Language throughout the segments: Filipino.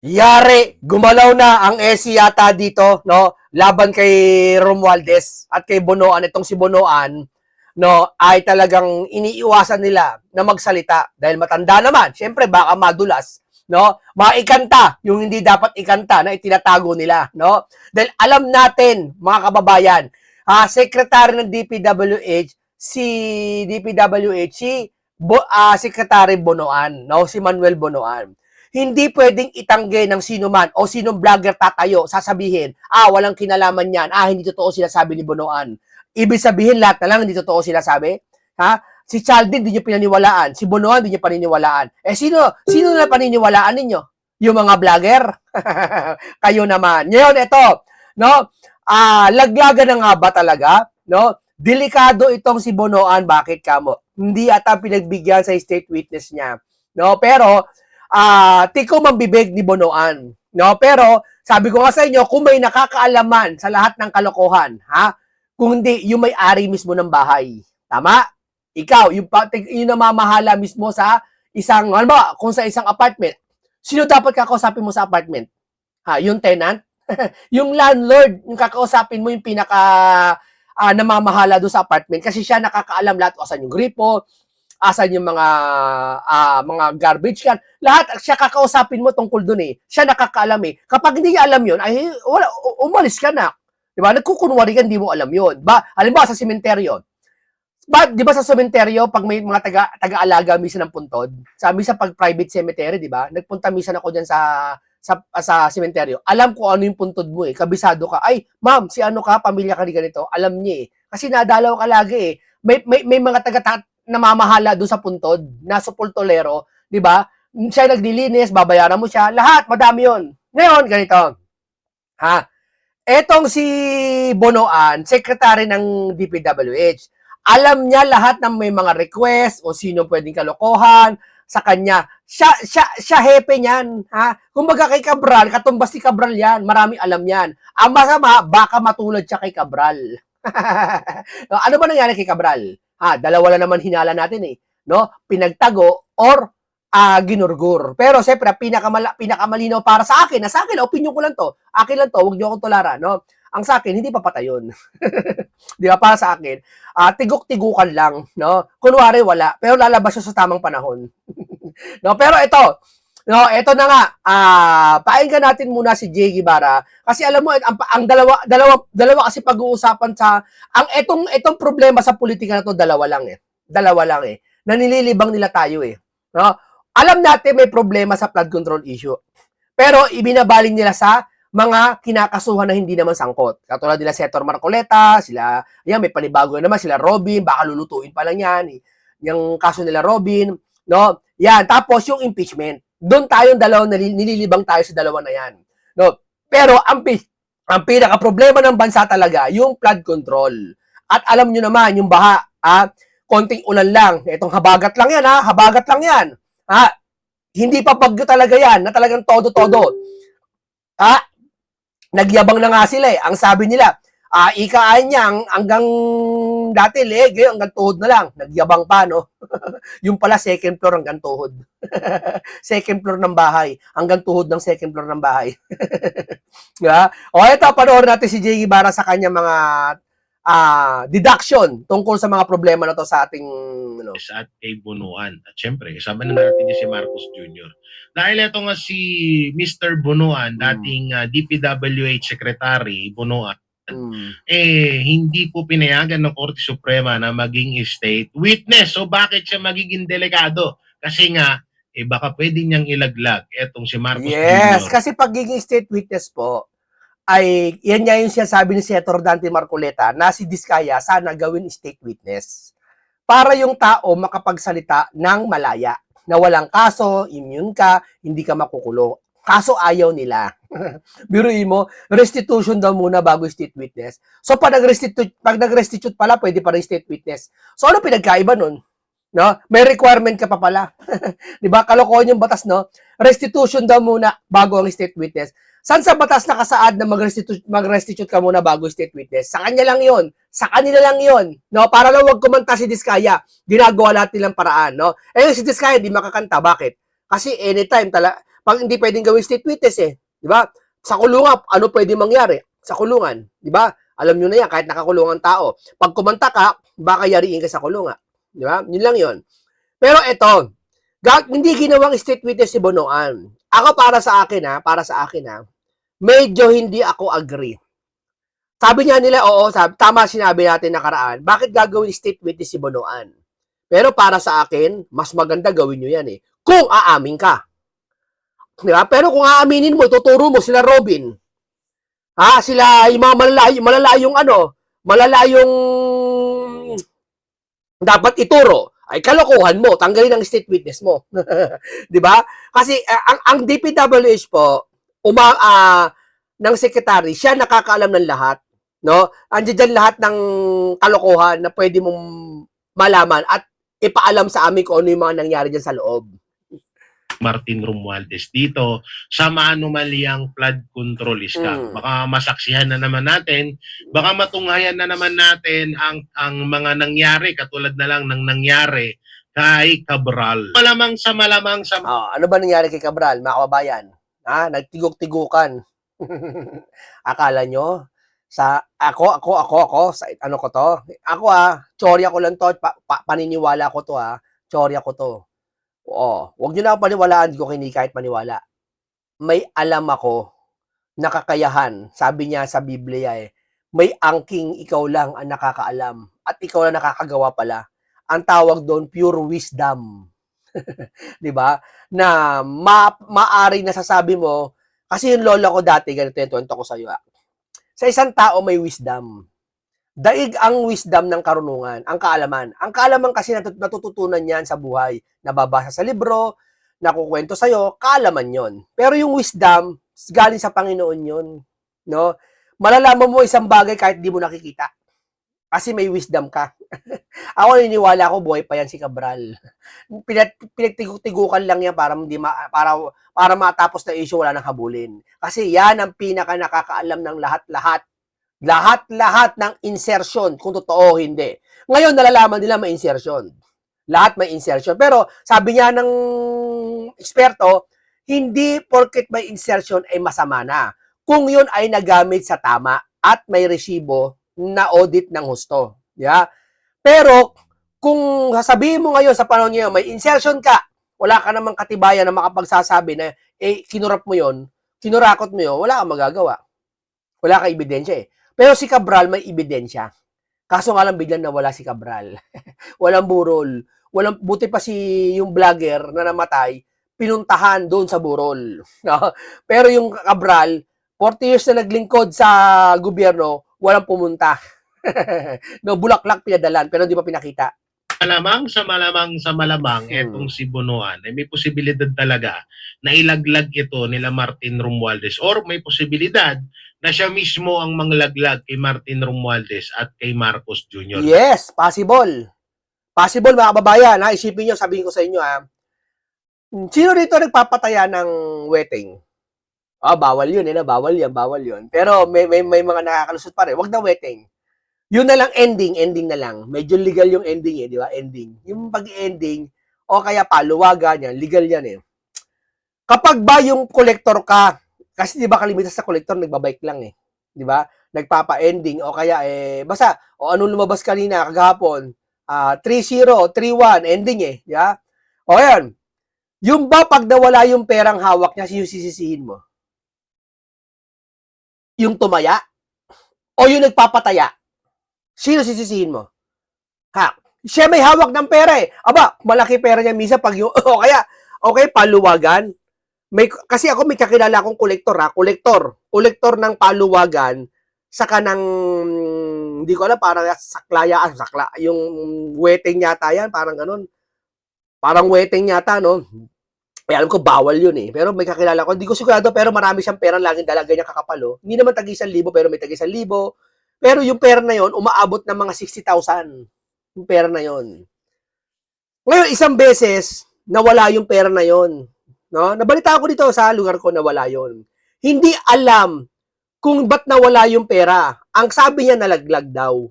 Yari, gumalaw na ang SC yata dito, no? Laban kay Romualdez at kay Bonoan. Itong si Bonoan, no, ay talagang iniiwasan nila na magsalita dahil matanda naman. Siyempre, baka madulas, no? Maikanta yung hindi dapat ikanta na itinatago nila, no? Dahil alam natin, mga kababayan, secretary ng DPWH, si Secretary Bonoan, no? Si Manuel Bonoan. Hindi pwedeng itanggi ng sino man o sinong vlogger tatayo, sasabihin, walang kinalaman yan, hindi totoo sinasabi ni Bonoan. Ibig sabihin, lahat na lang hindi totoo sinasabi. Ha? Si Chaldin, di nyo pinaniwalaan. Si Bonoan, di nyo paniniwalaan. Sino na paniniwalaan ninyo? Yung mga vlogger? Kayo naman. Ngayon, ito, no? Laglagan na nga ba talaga? No? Delikado itong si Bonoan. Bakit kamo? Hindi ata pinagbigyan sa state witness niya. No? Pero, tikom ang bibig ni Bonoan. No? Pero, sabi ko nga sa inyo, kung may nakakaalaman sa lahat ng kalokohan, kung hindi, yung may-ari mismo ng bahay. Tama? Ikaw, yung namamahala mismo sa isang, ano ba, kung sa isang apartment, sino dapat kakausapin mo sa apartment? Yung tenant? Yung landlord, yung kakausapin mo yung namamahala doon sa apartment kasi siya nakakaalam lahat kung asan yung gripo, asan yung mga garbage can. Lahat siya kakausapin mo tungkol doon eh. Siya nakakaalam eh. Kapag hindi niya alam yun, ay umalis ka na. Di ba? Nagkukunwari ka, hindi mo alam yun. Halimbawa sa sementeryo. Di ba sa sementeryo, pag may mga taga-alaga misa ng puntod, sabi sa pag private cemetery, di ba? Nagpunta misa ako dyan sa sementeryo. Alam ko ano yung puntod mo eh. Kabisado ka. Ay, ma'am, si ano ka, pamilya ka ni ganito. Alam niya eh. Kasi nadalaw ka lagi eh. May mga namamahala doon sa puntod, na supultolero, di ba? Siya naglilinis, babayaran mo siya, lahat, madami yon. Ngayon, ganito. Etong si Bonoan, secretary ng DPWH, alam niya lahat ng may mga request o sino pwedeng kalokohan sa kanya. Siya hepe niyan, Kumbaga kay Cabral, katumbas si Cabral yan, marami alam yan. Ang masama, baka matulad siya kay Cabral. Ano ba nangyari kay Cabral? Dalawa lang naman hinala natin eh, no? Pinagtago or ginurgur. Pero siyempre, pinakamalinaw para sa akin, opinion ko lang to. Akin lang to, huwag niyo akong tularan, no? Ang sa akin, hindi papatayon. Di ba? Para sa akin, tigok-tigukan lang, no? Kunwari, wala. Pero lalabas siya sa tamang panahon. No? Pero ito na nga, painggan natin muna si Jay Guevara kasi alam mo ang dalawa kasi pag-uusapan etong problema sa politika na to dalawa lang eh. Nanililibang nila tayo eh, no? Alam natin may problema sa flood control issue. Pero ibinabaling nila sa mga kinakasuhan na hindi naman sangkot. Katulad nila Senator Marcoleta, may panibago naman sila Robin, baka lulutuin pa lang yan. Yung kaso nila Robin, no? Yan, tapos yung impeachment. Doon tayong dalawa, nililibang tayo sa dalawa na yan. No? Pero ang pinaka-problema ng bansa talaga, yung flood control. At alam nyo naman, yung baha, konting ulan lang. Itong habagat lang yan, habagat lang yan. Hindi pa bagyo talaga yan, na talagang todo-todo. Nagyabang na nga sila eh. Ang sabi nila, ikaan niya hanggang dati hanggang tuhod na lang. Nagyabang pa, no? Yung pala second floor hanggang tuhod. Second floor ng bahay hanggang tuhod ng second floor ng bahay. O ito, panoorin natin si Jay Guevara sa kanya mga deduction tungkol sa mga problema na to sa ating sa kay Bonoan. At syempre, kasama na natin niya si Marcos Jr. Dahil ito nga si Mr. Bonoan, dating DPWH Secretary Bonoan, hindi po pinayagan ng Korte Suprema na maging state witness. So bakit siya magiging delegado? Kasi nga, baka pwede niyang ilaglag etong si Marcos Jr. Yes, kasi pagiging state witness po, ay yan nga yung sinasabi ni Senator Dante Marcoleta na si Diskaya sana gawin state witness para yung tao makapagsalita ng malaya na walang kaso, immune ka, hindi ka makukulong. Kaso ayaw nila. Biruin mo, restitution daw muna bago state witness. So pag nag-restitute pala, pwede pa rin state witness. So ano pinagkaiba nun? No? May requirement ka pa pala. 'Di ba? Kalokohan yung batas, no? Restitution daw muna bago ang state witness. Saan sa batas nakasaad na mag-restitute ka muna bago state witness? Sa kanya lang 'yon. Sa kanila lang 'yon, no? Para lang wag kumanta si Diskaya. Ginagawa lahat nilang paraan, no? Si Diskaya di makakanta, bakit? Kasi anytime, pag hindi pwedeng gawin state witness eh. Di ba? Sa kulungan, ano pwede mangyari? Sa kulungan. Di ba? Alam nyo na yan, kahit nakakulungan tao. Pag kumanta ka, baka yariin ka sa kulungan. Di ba? Yun lang yun. Pero eto, hindi ginawang state witness si Bonoan. Ako para sa akin medyo hindi ako agree. Sabi niya nila, oo, tama sinabi natin nakaraan, bakit gagawin state witness si Bonoan? Pero para sa akin, mas maganda gawin nyo yan eh. Kung aamin ka. Diba? Pero kung aaminin mo, tuturo mo sila Robin. Sila yung mga malalayong dapat ituro. Ay kalokohan mo, tanggalin ang state witness mo. 'Di ba? Kasi ang DPWH po, ng secretary, siya nakakaalam ng lahat, no? Andiyan dyan lahat ng kalokohan na pwede mong malaman at ipaalam sa amin kung ano yung mga nangyari dyan sa loob. Martin Romualdez dito sa maanumalyang flood control scam. Baka masaksihan na naman natin, baka matunghayan na naman natin ang mga nangyari katulad na lang ng nangyari kay Cabral. Malamang sa ano ba nangyari kay Cabral, mga kababayan? Nagtigok-tigukan. Akala nyo sa ako sa ano ko to? Ako tsorya ko lang to, paniniwala ko to tsorya ko to. Oo, wag niyo na ako paniwalaan, di ko kahit maniwala. May alam ako na kakayahan. Sabi niya sa Biblia may angking ikaw lang ang nakakaalam at ikaw lang nakakagawa pala. Ang tawag doon pure wisdom. 'Di ba? Na maari na sasabi mo kasi yung lola ko dati ganito yung kwento ko sa iyo. Sa isang tao may wisdom. Daig ang wisdom ng karunungan, ang kaalaman. Ang kaalaman kasi natututunan niyan sa buhay. Nababasa sa libro, nakukwento sa'yo, kaalaman yon. Pero yung wisdom, galing sa Panginoon yon, no? Malalaman mo isang bagay kahit di mo nakikita. Kasi may wisdom ka. Ako naniniwala ko buhay pa yan si Cabral. Pinagtigukan lang yan para matapos na issue, wala nang habulin. Kasi yan ang pinaka nakakaalam ng lahat-lahat. Lahat ng insertion, kung totoo o hindi. Ngayon, nalalaman nila may insertion. Lahat may insertion. Pero, sabi niya ng eksperto, hindi porket may insertion ay masama na. Kung yun ay nagamit sa tama at may resibo na audit ng husto. Yeah? Pero, kung sasabihin mo ngayon sa panahon ngayon, may insertion ka, wala ka namang katibayan na makapagsasabi na, kinurap mo yun, kinurakot mo yun, wala kang magagawa. Wala kang ebidensya Pero si Cabral may ebidensya. Kaso nga lang biglang nawala si Cabral. Walang burol. Buti pa si yung vlogger na namatay, pinuntahan doon sa burol. Pero yung Cabral, 40 years na naglingkod sa gobyerno, walang pumunta. Bulaklak pinadalan, pero di pa pinakita. Malamang etong si Bonoan ay may posibilidad talaga na ilaglag ito nila Martin Romualdez or may posibilidad na siya mismo ang manglaglag kay Martin Romualdez at kay Marcos Jr. Yes, possible. Possible mga kababayan, isipin nyo, sabihin ko sa inyo sino dito nagpapataya ng weteng? Bawal yun, bawal yun. Pero may mga nakakalusot pa rin. Wag na weteng. Yun na lang ending na lang. Medyo legal yung ending di ba? Ending. Yung pag-ending o kaya paluwagan yan, legal yan Kapag ba yung collector ka, kasi di ba kalimitan sa collector nagbabike lang di ba? Nagpapa-ending o kaya basta anong lumabas kanina kagahapon, 3-0, 3-1 ending di ba? O yan. Yung ba pag nawala yung perang hawak niya, yung sisisihin mo? Yung tumaya? O yung nagpapataya? Sino sisisihin mo? Siya may hawak ng pera Aba, malaki pera niya minsan pag yung, okay, paluwagan. Kasi ako may kakilala akong kolektor ng paluwagan sa kanang, hindi ko alam, parang yung weteng yata yan, parang ganun. Parang weteng yata, no? Alam ko, bawal yun Pero may kakilala ko, hindi ko sigurado, pero marami siyang pera, laging dala, ganyan kakapal, Hindi naman tag-1,000, pero may tag-1,000. Pero yung pera na yon umaabot ng mga 60,000. Yung pera na yon. Ngayon, isang beses, nawala yung pera na yon. No? Nabalita ko dito sa lugar ko, nawala yon. Hindi alam kung ba't nawala yung pera. Ang sabi niya, nalaglag daw.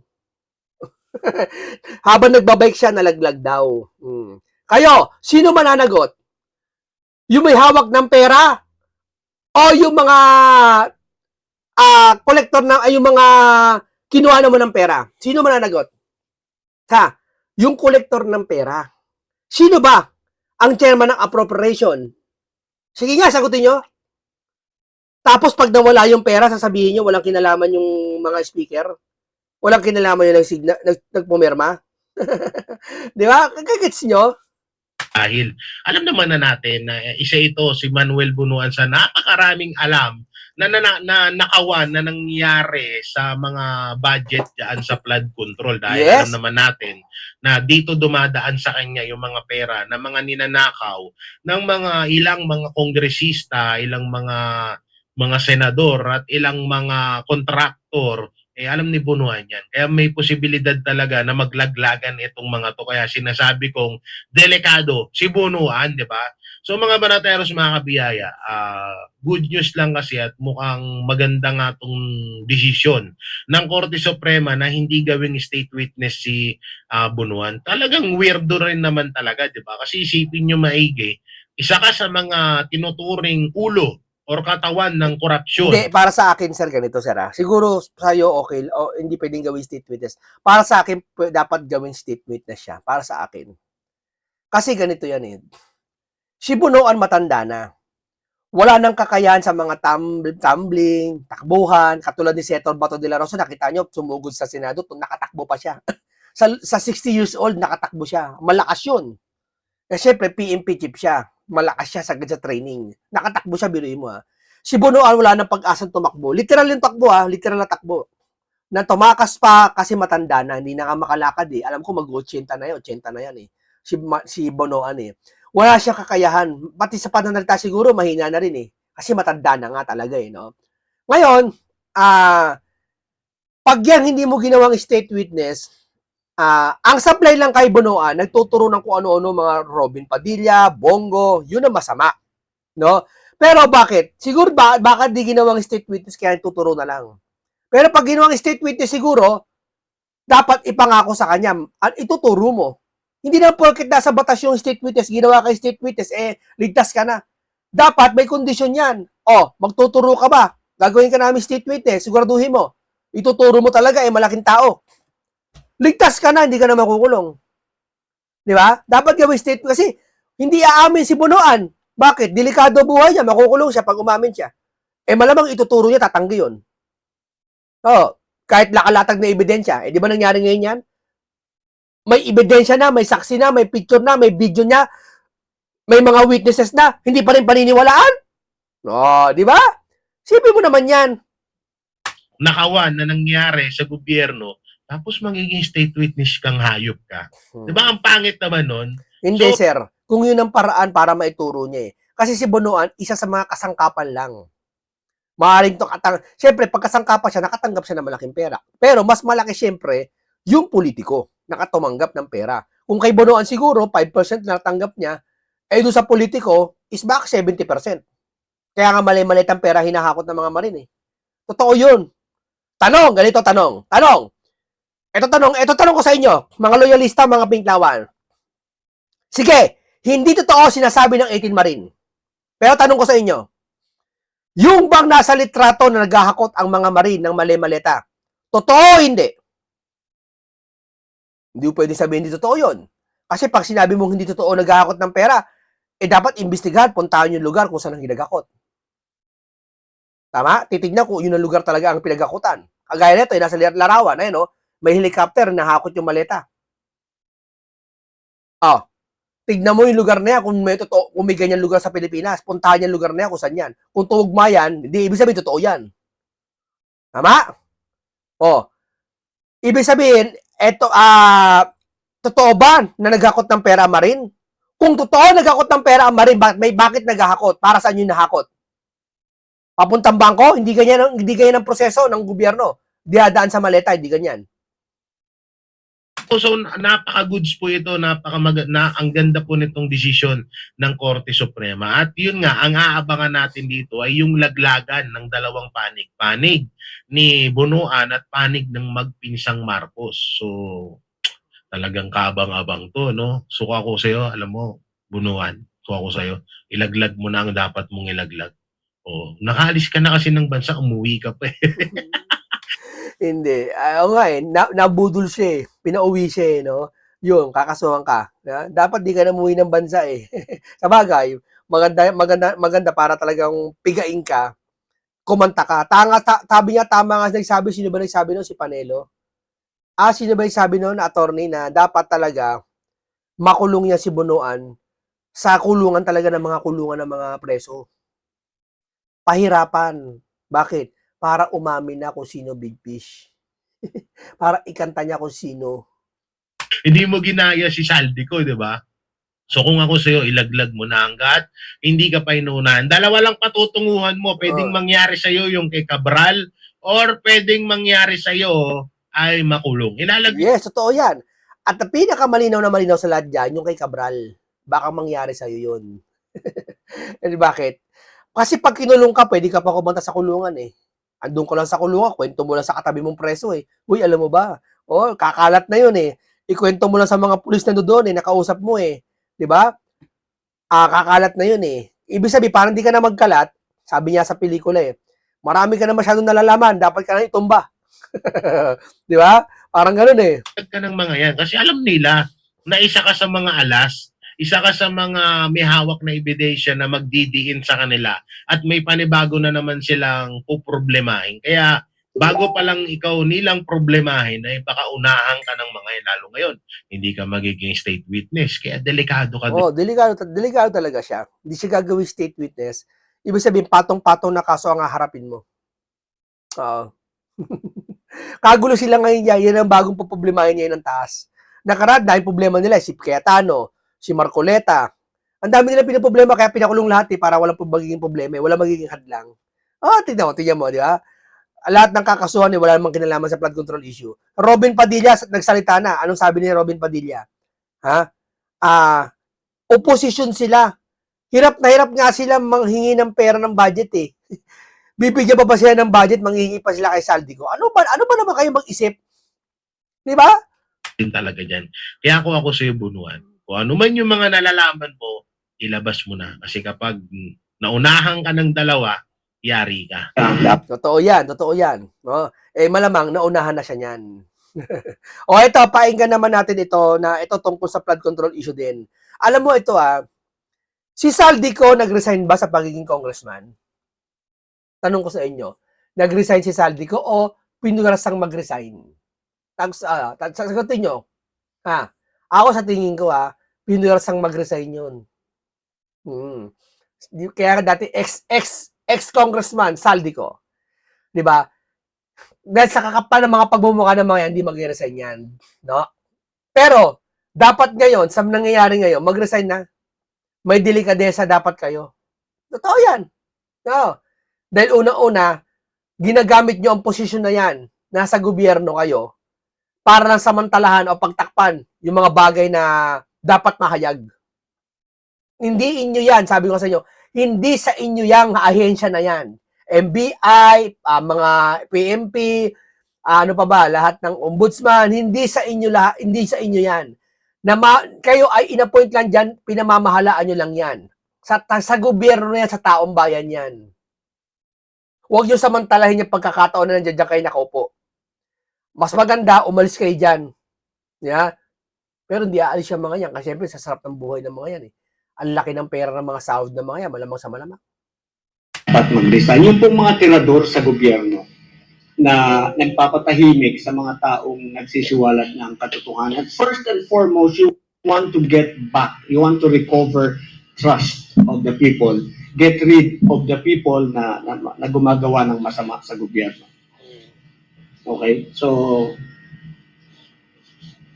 Habang nagbabike siya, nalaglag daw. Kayo, sino mananagot? Yung may hawak ng pera o yung mga collector ng ay yung mga kinuha mo ng pera. Sino mananagot? Ha? Yung collector ng pera. Sino ba ang chairman ng appropriation? Sige nga, sagutin nyo. Tapos pag nawala yung pera, sasabihin nyo walang kinalaman yung mga speaker. Walang kinalaman yung nagpumirma. Di ba? Kagagets nyo? Dahil alam naman na natin na isa ito si Manuel Bunuan sa napakaraming alam na nakawan na nangyari sa mga budget diyan sa flood control dahil Yes. alam naman natin na dito dumadaan sa kanya yung mga pera na mga ninanakaw ng mga ilang mga kongresista, ilang mga senador at ilang mga kontraktor alam ni Bunuan yan. Kaya may posibilidad talaga na maglaglagan itong mga to. Kaya sinasabi kong delikado si Bunuan, di ba? So mga banateros, mga kabiyaya, good news lang kasi at mukhang maganda nga itong desisyon ng Korte Suprema na hindi gawing state witness si Bunuan. Talagang weirdo rin naman talaga, di ba? Kasi isipin nyo maigi, isa ka sa mga tinuturing ulo or katawan ng korupsyon. Hindi, para sa akin, sir, ganito, sir. Siguro sa'yo, okay, o hindi pwedeng gawin state witness. Para sa akin, dapat gawin state witness siya. Para sa akin. Kasi ganito yan eh. Si Bunuan matanda na. Wala nang kakayahan sa mga tumbling, takbuhan, katulad ni Senator Bato de la Rosa, nakita nyo, sumugod sa Senado, nakatakbo pa siya. sa 60 years old, nakatakbo siya. Malakas yun. Kasi syempre, PMP chief siya. Malakas siya sa training. Nakatakbo siya, biruin mo ha. Si Bunuan wala nang pag-asang tumakbo. Literal yung takbo ha, literal na takbo. Na tumakas pa kasi matanda na, hindi na nga makalakad eh. Alam ko mag-80 na yan, 80 na yan eh. Si Bunuan eh. Wala siyang kakayahan. Pati sa pananalita siguro, mahina na rin eh. Kasi matanda na nga talaga eh, no? Ngayon, pag yan hindi mo ginawang state witness, ang supply lang kay Bunuan, nagtuturo ng kung ano-ano mga Robin Padilla, Bongo, yun ang masama. No? Pero bakit? Siguro bakit di ginawang state witness kaya tuturo na lang. Pero pag ginawang state witness siguro, dapat ipangako sa kanya at ituturo mo. Hindi na porket nasa batas yung state witness, ginawa kay state witness, ligtas ka na. Dapat may kondisyon yan. Magtuturo ka ba? Gagawin ka namin state witness, siguraduhin mo. Ituturo mo talaga, malaking tao. Ligtas ka na, hindi ka na makukulong. Di ba? Dapat gawin state kasi hindi aamin si Bunuan. Bakit? Delikado buhay niya, makukulong siya pag umamin siya. Malamang ituturo niya, tatanggi yun. Kahit nakalatag na ebidensya. Di ba nangyari ngayon yan? May ebidensya na, may saksi na, may picture na, may video niya, may mga witnesses na, hindi pa rin paniniwalaan? Di ba? Sipin mo naman yan. Nakawan na nangyari sa gobyerno, tapos magiging state witness kang hayop ka. Diba ang pangit naman nun? Hindi, sir. Kung yun ang paraan para maituro niya eh. Kasi si Bunuan, isa sa mga kasangkapan lang. Maaaring to siyempre, pag kasangkapan siya, nakatanggap siya ng malaking pera. Pero mas malaki siyempre, yung politiko, nakatumanggap ng pera. Kung kay Bunuan siguro, 5% na natanggap niya, doon sa politiko, is back 70%. Kaya nga mali-malit ang pera hinahakot ng mga marin eh. Totoo yun. Tanong, ganito tanong. Ito tanong ko sa inyo, mga loyalista, mga pinklawan. Sige, hindi totoo sinasabi ng 18 Marine. Pero tanong ko sa inyo, yung bang nasa litrato na naghahakot ang mga Marine ng mali-maleta, totoo hindi? Hindi mo pwede sabihin hindi totoo yun. Kasi pag sinabi mong hindi totoo naghahakot ng pera, dapat imbestigahan, puntahan yung lugar kung saan ang ginagakot. Tama? Titignan kung yun ang lugar talaga ang pinagakutan. Kagaya nito, nasa larawan, may helicopter na hakot yung maleta. Tignan mo yung lugar na yan, kung may ganyan lugar sa Pilipinas, puntahan yung lugar na yan kung saan yan. Kung tugma yan, hindi ibig sabihin totoo yan. Tama? Ibig sabihin, totoo ba na naghakot ng pera ang Marine? Kung totoo naghakot ng pera ang Marine, bakit naghahakot? Para saan yung nahakot? Papuntang bangko? Hindi ganyan ang proseso ng gobyerno. Diadaan sa maleta, hindi ganyan. So napaka-goods po ito, ang ganda po nitong desisyon ng Korte Suprema. At yun nga, ang aabangan natin dito ay yung laglagan ng dalawang panig. Panig ni Bunuan at panig ng magpinsang Marcos. So talagang kabang-abang to, no? Suka ko sa'yo, alam mo, Bunuan, ko ako sa'yo, ilaglag mo na ang dapat mong ilaglag. O, nakaalis ka na kasi ng bansa, umuwi ka pa eh. Hindi. Oo nga eh, nabudol siya eh. Pinauwi siya eh, no? Yun, kakasuhan ka. Dapat di ka na umuwi ng bansa eh. Sa bagay, maganda para talagang pigain ka, kumanta ka. Sabi niya, tama nga nagsabi, sino ba nagsabi noon? Si Panelo. Sino ba nagsabi noon, attorney, na dapat talaga makulong niya si Bunuan sa kulungan talaga ng mga kulungan ng mga preso. Pahirapan. Bakit? Para umamin na kung sino Big Fish. Para ikanta niya kung sino. Hindi mo ginaya si Saldico, di ba? So kung ako sa'yo, ilaglag mo na hanggat hindi ka pa inunahan. Dalawa lang patutunguhan mo. Pwedeng mangyari sa'yo yung kay Cabral or pwedeng mangyari sa'yo ay makulong. Yes, totoo yan. At ang pinakamalinaw na malinaw sa lahat dyan, yung kay Cabral. Baka mangyari sa'yo yun. Bakit? Kasi pag kinulong ka, pwede ka pa kumanta sa kulungan eh. Andun ko lang sa kulungan, kwento mo lang sa katabi mong preso eh. Uy, alam mo ba? Kakalat na yun eh. Ikwento mo lang sa mga pulis na doon eh, nakausap mo eh. 'Di ba? Kakalat na yun eh. Ibig sabihin, parang di ka na magkalat, sabi niya sa pelikula eh, marami ka na masyadong nalalaman, dapat ka na itumba. Di ba? Parang ganun eh. Ka ng mga yan. Kasi alam nila na isa ka sa mga alas, isa ka sa mga may hawak na ebidensya na magdidiin sa kanila at may panibago na naman silang puproblemahin. Kaya bago pa lang ikaw nilang problemahin ay baka unahan ka ng mga yan. Lalo ngayon, hindi ka magiging state witness. Kaya delikado ka din. Delikado talaga siya. Hindi siya gagawin state witness. Ibig sabihin, patong-patong na kaso ang haharapin mo. Oo. Kagulo sila ngayon niya, yan ang bagong poproblemahin niya ng taas. Nakaraan, dahil problema nila, si Cayetano, si Marcoleta. Ang dami nila pinaproblema, kaya pinakulong lahat para walang magiging problema, wala magiging hadlang. Tignan mo, di ba? Lahat ng kakasuhan wala namang kinalaman sa flood control issue. Robin Padilla, nagsalita na. Anong sabi ni Robin Padilla? Opposition sila. Hirap na hirap nga sila manghingi ng pera ng budget eh. Bibigyan pa ba sila ng budget, manghingi pa sila kay Saldico? Ano ba naman kayo mag-isip? Di ba? Din talaga dyan. Kaya ako sa'yo, Bunuan. Kung ano man yung mga nalalaman mo, ilabas mo na. Kasi kapag naunahan ka ng dalawa, yari ka. Totoo yan. No? Malamang naunahan na siya niyan. Ito, painggan naman natin ito na ito tungkol sa flood control issue din. Alam mo ito si Saldico nag-resign ba sa pagiging congressman? Tanong ko sa inyo, nag-resign si Saldico o pinurasang mag-resign? Sagutin nyo. Ako sa tingin ko pinurasang mag-resign yun. Kaya dati ex-congressman Saldico. 'Di ba? Dahil sa kakapal ng mga pagmumukha ng mga yan, hindi mag-resign yan. No? Pero, dapat ngayon, sa nangyayari ngayon, mag-resign na. May delikadesa dapat kayo. Totoo yan. No? Dahil una-una, ginagamit nyo ang posisyon na yan, nasa gobyerno kayo, para lang samantalahan o pagtakpan yung mga bagay na dapat mahayag. Hindi inyo yan, sabi ko sa inyo, hindi sa inyo yung ahensya na yan. MBI, mga PMP, ano pa ba, lahat ng ombudsman, hindi sa inyo yan. Kayo ay inappoint lang dyan, pinamamahalaan nyo lang yan. Sa gobyerno na yan, sa taong bayan yan. Huwag nyo samantalahin yung pagkakataon na nandiyan kayo nakaupo. Mas maganda, umalis kayo dyan. Yeah? Pero hindi aalis yung mga yan, kasi syempre, sa sarap ng buhay ng mga yan. Ang laki ng pera ng mga sahod ng mga yan, malamang sa malamang. At mag-resign. Yung pong mga tirador sa gobyerno na nagpapatahimik sa mga taong nagsisiwalat ng katotohanan. First and foremost, you want to get back. You want to recover trust of the people. Get rid of the people na gumagawa ng masama sa gobyerno. Okay? So,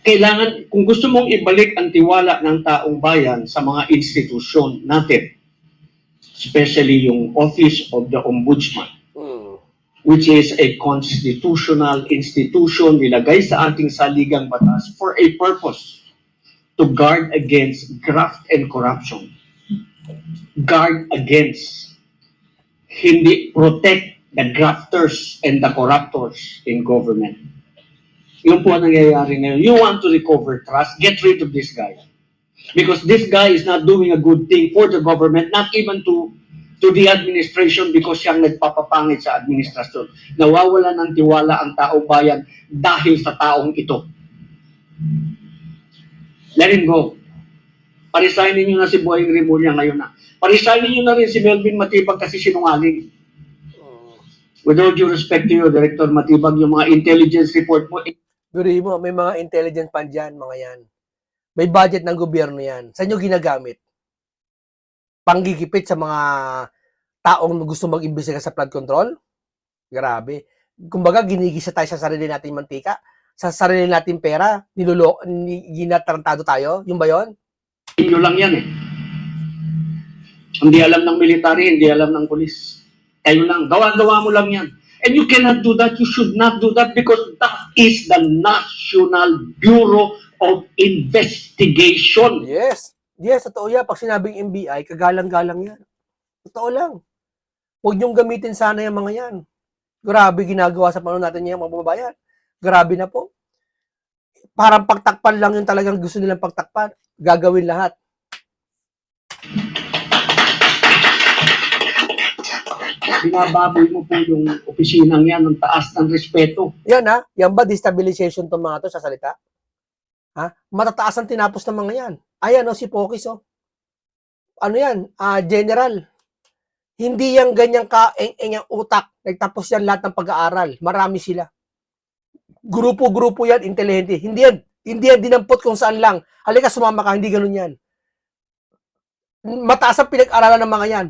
kailangan, kung gusto mong ibalik ang tiwala ng taong bayan sa mga institusyon natin, especially yung Office of the Ombudsman, which is a constitutional institution nilagay sa ating saligang batas for a purpose, to guard against graft and corruption. Guard against, hindi protect the grafters and the corruptors in government. Yun po ang nangyayari ngayon. You want to recover trust, get rid of this guy. Because this guy is not doing a good thing for the government, not even to the administration because siyang nagpapapangit sa administrasyon. Nawawala ng tiwala ang taong bayan dahil sa taong ito. Let him go. Parisignin niyo na si Boying Rimulya ngayon na. Parisignin niyo na rin si Melvin Matibag kasi sinungaling. With all due respect to you, Director Matibag, yung mga intelligence report mo, Guri mo, may mga intelligent pan dyan, mga yan. May budget ng gobyerno yan. Saan nyo ginagamit? Panggigipit sa mga taong gusto mag-imbestiga sa flood control? Grabe. Kumbaga, ginigisa tayo sa sarili nating mantika, sa sarili nating pera, ginatarantado tayo. Yung ba yun? inyo lang yan eh. Hindi alam ng military, hindi alam ng polis. Kayo lang, gawa-gawa mo lang yan. And you cannot do that, you should not do that because that is the National Bureau of Investigation. Yes. Yes, totoo yan. Pag sinabing NBI, kagalang-galang yan. Totoo lang. Huwag niyong gamitin sana yung mga yan. Grabe ginagawa sa panahon natin yung mga bababayan. Grabe na po. Parang pagtakpan lang yung talagang gusto nilang pagtakpan. Gagawin lahat. Binababoy mo po yung opisinang yan ng taas ng respeto. Yan ha. Yan ba destabilization tong mga to sa salita? Ha? Matataas ang tinapos ng mga yan. Ayan o, si Pokis o. Ano yan? General. Hindi yan ganyang kaeng-eng ang utak. Nagtapos yan lahat ng pag-aaral. Marami sila. Grupo-grupo yan, intelihente. Hindi yan dinampot kung saan lang. Halika, sumama ka. Hindi ganun yan. Mataas ang pinag-aralan ng mga yan.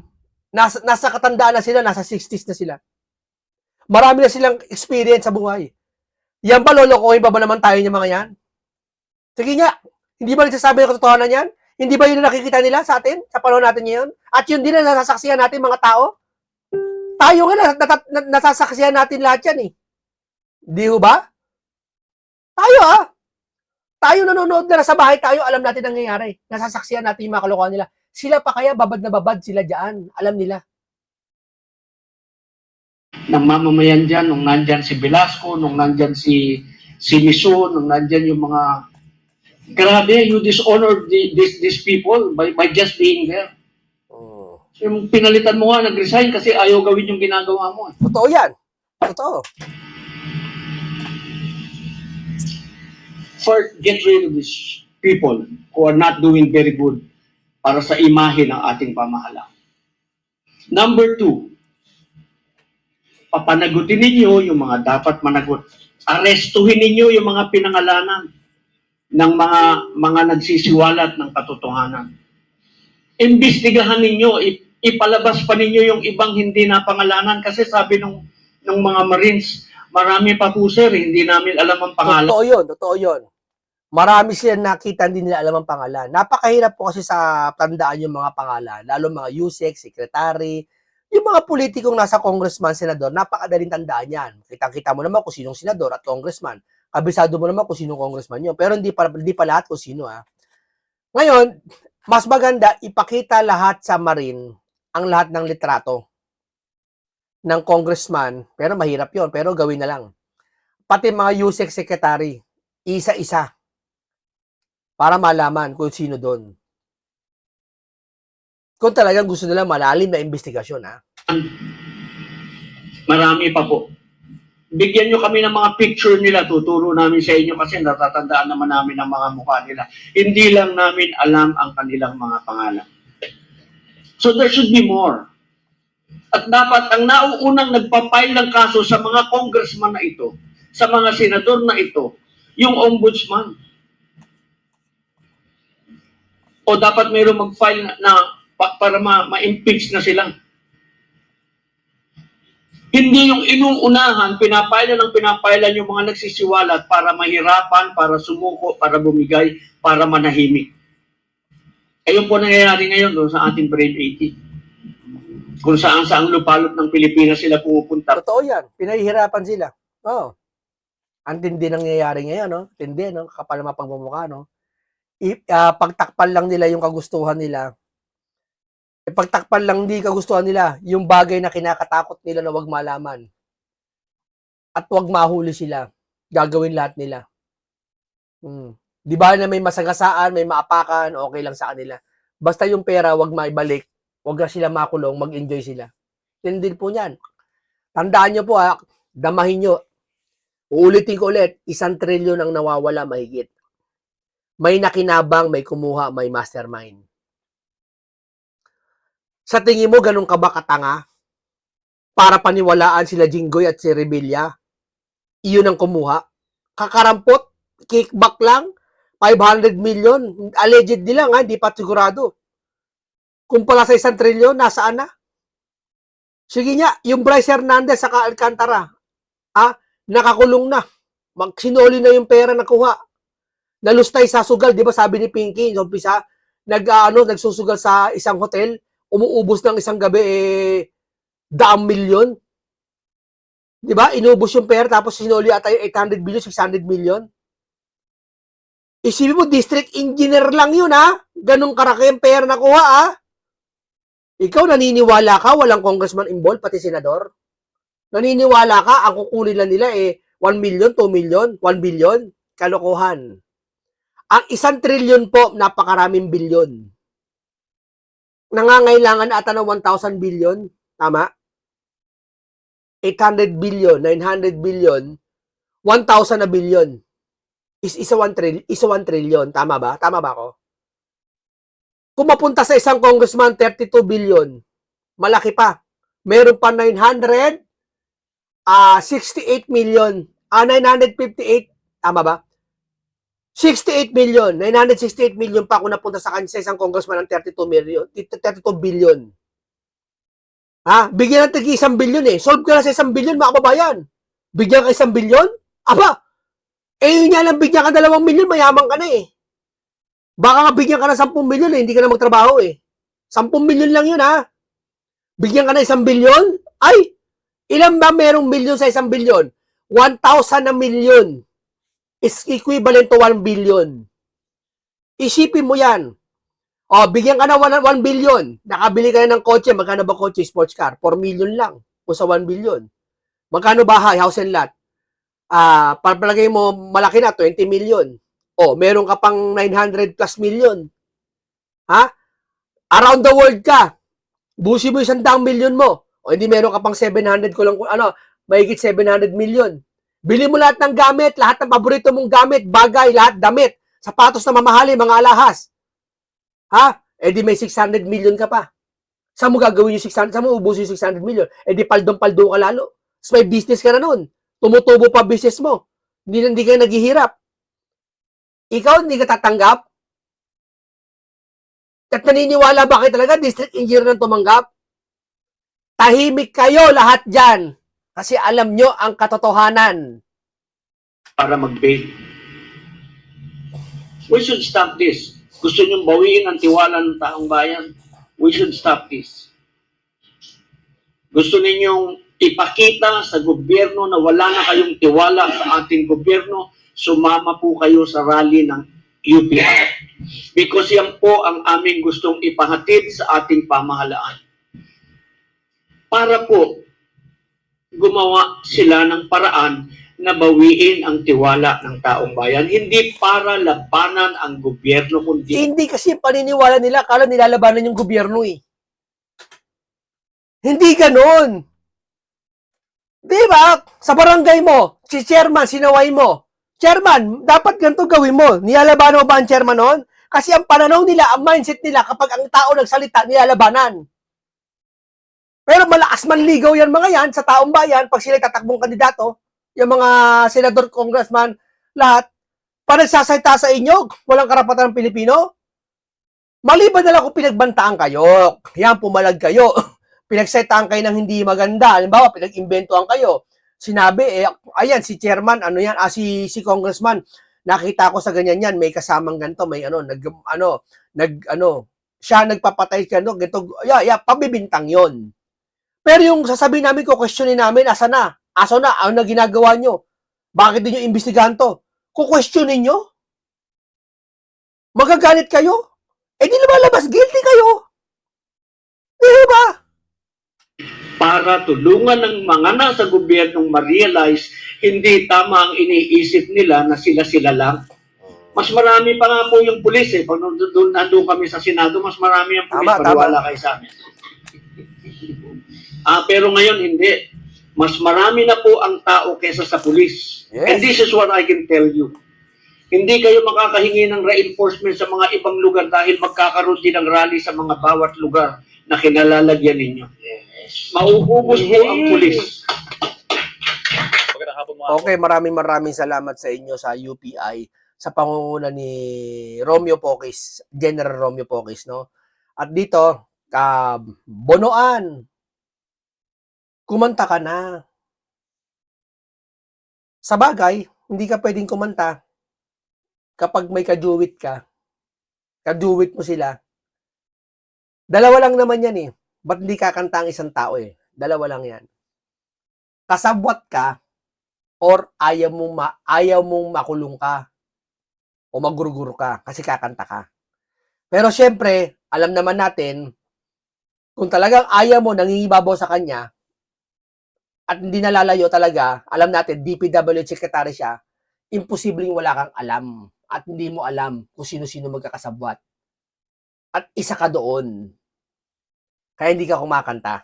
Nasa katandaan na sila, nasa 60s na sila. Marami na silang experience sa buhay. Yan ba, lolokohin pa ba naman tayo ng mga yan? Sige nga, hindi ba nagsasabi ng katotohanan yan? Hindi ba yun na nakikita nila sa atin, sa panahon natin ngayon? At yun din na nasasaksihan natin mga tao? Tayo nga nasasaksihan natin lahat yan eh. Di ho ba? Tayo Tayo nanonood na sa bahay tayo, alam natin ang nangyayari. Nasasaksihan natin yung mga kalokohan nila. Sila pa kaya, babad na babad sila dyan. Alam nila. Ng mamamayan dyan, nung nandyan si Velasco, nung nandyan si Miso, nung nandyan yung mga... Grabe, you dishonor these people by just being there. Oh. Yung pinalitan mo nga, nag-resign kasi ayaw gawin yung ginagawa mo. Totoo yan. Totoo. First, get rid of these people who are not doing very good para sa imahe ng ating pamahalaan. Number 2, papanagutin ninyo yung mga dapat managot. Arestuhin ninyo yung mga pinangalanan ng mga nagsisiwalat ng katotohanan. Imbestigahan ninyo, ipalabas pa ninyo yung ibang hindi napangalanan kasi sabi ng mga Marines, marami pa po sir, hindi namin alam ang pangalan. Totoo yun. Marami sila nakita, hindi nila alam ang pangalan. Napakahirap po kasi sa tandaan yung mga pangalan, lalo mga USEC, secretary, yung mga politikong nasa congressman, senador, napakadaling tandaan yan. Kitang-kita mo naman kung sinong senador at congressman. Kabisado mo naman kung sinong congressman yun. Pero hindi pa lahat kung sino Ngayon, mas maganda ipakita lahat sa Marine ang lahat ng litrato ng congressman. Pero mahirap yon, pero gawin na lang. Pati mga USEC secretary, isa-isa. Para malaman kung sino doon. Kung talagang gusto nila malalim na investigasyon, Marami pa po. Bigyan nyo kami ng mga picture nila, tuturo namin sa inyo kasi natatandaan naman namin ang mga mukha nila. Hindi lang namin alam ang kanilang mga pangalan. So there should be more. At dapat ang nauunang nagpapile ng kaso sa mga congressman na ito, sa mga senador na ito, yung ombudsman. O dapat mayroong mag-file para ma-impeach na sila. Hindi yung inuunahan, pinapailan yung mga nagsisiwalat para mahirapan, para sumuko, para bumigay, para manahimik. Ayun po nangyayari ngayon doon sa ating Brave 80. Kung saan lupalot ng Pilipinas sila pumupunta. Totoo yan. Pinahihirapan sila. Ang tindi nangyayari ngayon, Tindi, kapal na mapagmumukha, pagtakpan lang nila yung kagustuhan nila. Pagtakpan lang di kagustuhan nila yung bagay na kinakatakot nila na wag malaman. At wag mahuli sila. Gagawin lahat nila. Di ba na may masagasaan, may maapakan, okay lang sa kanila. Basta yung pera, wag maibalik. Wag na sila makulong, mag-enjoy sila. Yan din po yan. Tandaan nyo po damahin nyo. Uulitin ko ulit, 1 trilyon ang nawawala mahigit. May nakinabang, may kumuha, may mastermind. Sa tingin mo, ganun ka ba katanga? Para paniwalaan sila Jinggoy at si Rebilla? Iyon ang kumuha? Kakarampot? Kickback lang? 500 million? Allegedly lang hindi pa sigurado. Kung pala sa 1 trilyon, nasaan na? Sige nga, yung Bryce Hernandez sa Alcantara, nakakulong na. Sinuli na yung pera na kuha. Nalustay sa sugal, di ba sabi ni Pinky, yung umpisa, nagsusugal sa isang hotel, umuubos ng isang gabi, 100 milyon. Di ba? Inubos yung pera, tapos sinuli ata yung 800 million, 600 million. Isipin mo, district engineer lang yun, Ganong karaki yung pera na kuha, Ikaw, naniniwala ka, walang congressman involved, pati senador? Naniniwala ka, ang kukunin lang nila 1 million, 2 million, 1 billion? Kalokohan. Ang 1 trilyon po, napakaraming bilyon. Nangangailangan ata ng 1,000 billion. Tama? 800 billion, 900 billion, 1,000 na billion. Isa 1 trillion. Tama ba? Tama ba ako? Kung mapunta sa isang congressman, 32 billion. Malaki pa. Meron pa 68 million. 958. Tama ba? 68 million. 968 million pa kung napunta sa kanya sa isang congressman ng 32 billion. Bigyan natin 1 billion Solve ka na sa 1 billion, mga kababayan. Bigyan ka 1 billion? Aba! Yun nga lang, bigyan ka 2 million, mayaman ka na Baka nga bigyan ka na 10 million hindi ka na magtrabaho 10 million lang yun Bigyan ka na 1 billion? Ay! Ilan ba merong million sa 1 billion? 1,000 na million is equivalent to 1 billion. Isipin mo yan. Bigyan ka na 1 billion. Nakabili ka na ng kotse. Magkano ba kotse? Sports car. 4 million lang. O sa 1 billion. Magkano bahay? House and lot? Palagay mo, malaki na. 20 million. Meron ka pang 900 plus million. Around the world ka. Busi mo 100 million mo. Hindi meron ka pang 700 ko lang, mahigit 700 million. Bili mo lahat ng gamit, lahat ng paborito mong gamit, bagay, lahat damit, sapatos na mamahali, mga alahas. Di may 600 million ka pa. Saan mo gagawin yung 600? Saan mo ubus yung 600 million? Di paldong-paldo ka lalo. So may business ka na nun. Tumutubo pa business mo. Hindi ka naghihirap. Ikaw, hindi ka tatanggap? At naniniwala ba kayo talaga district engineer nang tumanggap? Tahimik kayo lahat dyan. Kasi alam nyo ang katotohanan. Para mag-bail. We should stop this. Gusto nyo bawiin ang tiwala ng taong bayan? We should stop this. Gusto ninyong ipakita sa gobyerno na wala na kayong tiwala sa ating gobyerno, sumama po kayo sa rally ng UPR. Because yan po ang aming gustong ipahatid sa ating pamahalaan. Para po gumawa sila ng paraan na bawiin ang tiwala ng taong bayan. Hindi para labanan ang gobyerno, kundi... Hindi kasi paniniwala nila, akala nilalabanan yung gobyerno Hindi ganon. Di ba? Sa barangay mo, si chairman, sinaway mo. Chairman, dapat ganito gawin mo. Nilalabanan mo ba ang chairman noon? Kasi ang pananaw nila, ang mindset nila, kapag ang tao nagsalita, nilalabanan. Pero malakas manligaw yan mga yan sa taong bayan pag sila tatakbong kandidato, yung mga senador, congressman, lahat, para nagsasalita sa inyo, walang karapatan ng Pilipino. Maliban na lang kung pinagbantaan kayo, yan, pumalag kayo, pinagsalitaan kayo ng hindi maganda, halimbawa, pinag-imbentohan kayo, sinabi, ayan, si chairman, si congressman, nakita ko sa ganyan yan, may kasamang ganito, may siya nagpapatay ganito, pabibintang yon. Pero yung sasabihin namin ko, questionin namin, aso na, ano na ginagawa nyo? Bakit din nyo imbestigahan to? Kukwestiyonin nyo? Magagalit kayo? Di lumalabas, guilty kayo. Di ba? Para tulungan ng mga nasa gobyernong ma-realize hindi tama ang iniisip nila na sila-sila lang. Mas marami pa nga po yung pulis eh. Pag nandun kami sa Senado, mas marami ang pulis. Maniwala kayo sa amin. Pero ngayon hindi. Mas marami na po ang tao kesa sa pulis. Yes. And this is what I can tell you. Hindi kayo makakahingi ng reinforcement sa mga ibang lugar dahil magkakaroon din ng rally sa mga bawat lugar na kinalalagyan ninyo. Yes. Mauubos po ang pulis. Okay, maraming salamat sa inyo sa UPI sa pangunguna ni Romeo Pocis, General Romeo Pocis, no? At dito, Bonoan, kumanta ka na. Sa bagay, hindi ka pwedeng kumanta kapag may kaduwit ka. Kaduwit mo sila. Dalawa lang naman yan eh. Ba't hindi kakanta ang isang tao eh? Dalawa lang yan. Kasabwat ka or ayaw mong makulong ka o maguruguro ka kasi kakanta ka. Pero syempre, alam naman natin, kung talagang ayaw mo, nangingibabaw sa kanya, at hindi nalalayo talaga, alam natin, DPWH Secretary siya, imposibleng wala kang alam at hindi mo alam kung sino-sino magkakasabwat. At isa ka doon. Kaya hindi ka kumakanta.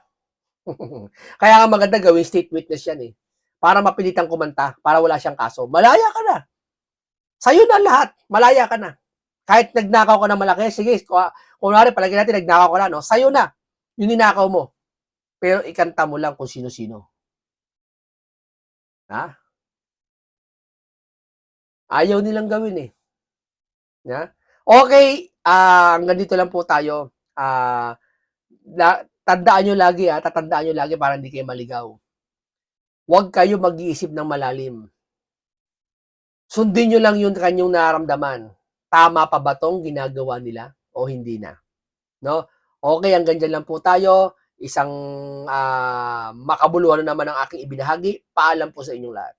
Kaya nga maganda gawing state witness yan eh. Para mapilitang kumanta, para wala siyang kaso. Malaya ka na. Sa'yo na lahat. Malaya ka na. Kahit nagnakaw ka na malaki, sige, kunwari, palagi natin nagnakaw ka na, no? Sa'yo na. Yung ninakaw mo. Pero ikanta mo lang kung sino-sino. Ha? Ayaw nilang gawin eh. Ha? Okay, hanggang dito lang po tayo. Tatandaan nyo lagi para hindi kayo maligaw. Huwag kayo mag-iisip ng malalim. Sundin nyo lang yung kanyang nararamdaman. Tama pa ba tong ginagawa nila o hindi na? No? Okay, hanggang dyan lang po tayo. Isang makabuluhan na naman ang aking ibinahagi. Paalam po sa inyong lahat.